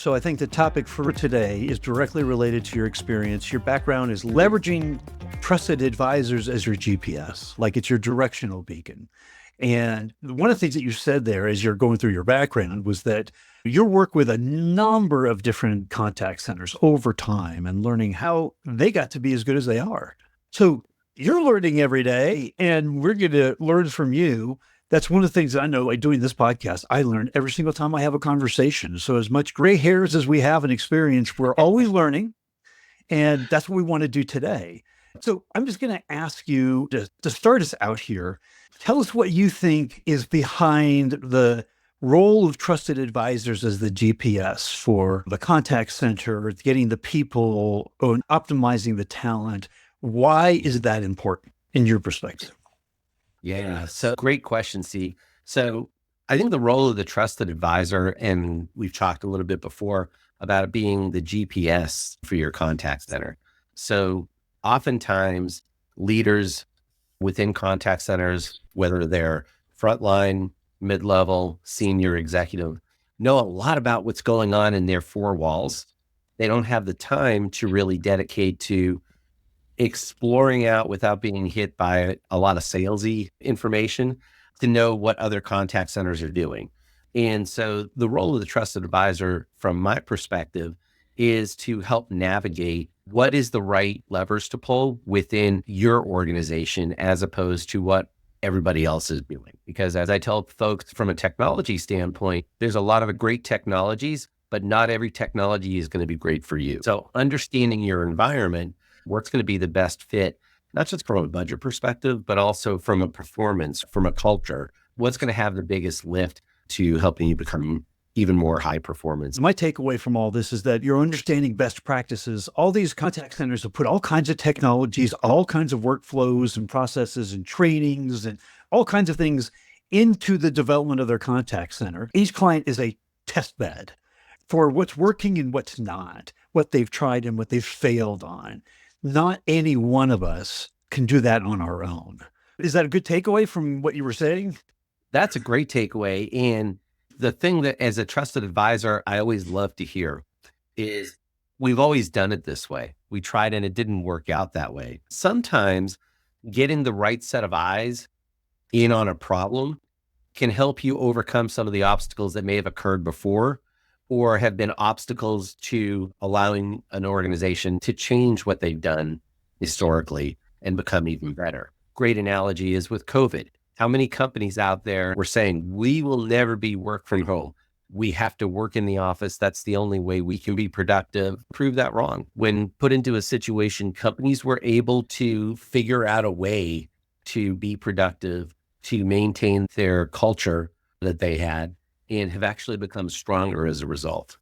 So I think the topic for today is directly related to your experience. Your background is leveraging trusted advisors as your GPS, like it's your directional beacon. And one of the things that you said there as you're going through your background was that your work with a number of different contact centers over time and learning how they got to be as good as they are. So you're learning every day, and we're going to learn from you. That's one of the things I know, like doing this podcast, I learn every single time I have a conversation. So as much gray hairs as we have in experience, we're always learning. And that's what we want to do today. So I'm just going to ask you to start us out here. Tell us what you think is behind the role of trusted advisors as the GPS for the contact center, getting the people, and optimizing the talent. Why is that important in your perspective? Yeah. So great question, C. So I think the role of the trusted advisor, and we've talked a little bit before about it being the GPS for your contact center. So oftentimes leaders within contact centers, whether they're frontline, mid-level, senior executive, know a lot about what's going on in their four walls. They don't have the time to really dedicate to exploring out without being hit by a lot of salesy information to know what other contact centers are doing. And so the role of the trusted advisor, from my perspective, is to help navigate what is the right levers to pull within your organization as opposed to what everybody else is doing. Because as I tell folks from a technology standpoint, there's a lot of great technologies, but not every technology is going to be great for you. So understanding your environment, what's going to be the best fit, not just from a budget perspective, but also from a performance, from a culture, what's going to have the biggest lift to helping you become even more high performance. My takeaway from all this is that you're understanding best practices. All these contact centers have put all kinds of technologies, all kinds of workflows and processes and trainings and all kinds of things into the development of their contact center. Each client is a test bed for what's working and what's not, what they've tried and what they've failed on. Not any one of us can do that on our own. Is that a good takeaway from what you were saying? That's a great takeaway. And the thing that as a trusted advisor, I always love to hear is we've always done it this way. We tried and it didn't work out that way. Sometimes getting the right set of eyes in on a problem can help you overcome some of the obstacles that may have occurred before or have been obstacles to allowing an organization to change what they've done historically and become even better. Great analogy is with COVID. How many companies out there were saying, we will never be work from home. We have to work in the office. That's the only way we can be productive. Prove that wrong. When put into a situation, companies were able to figure out a way to be productive, to maintain their culture that they had, and have actually become stronger as a result.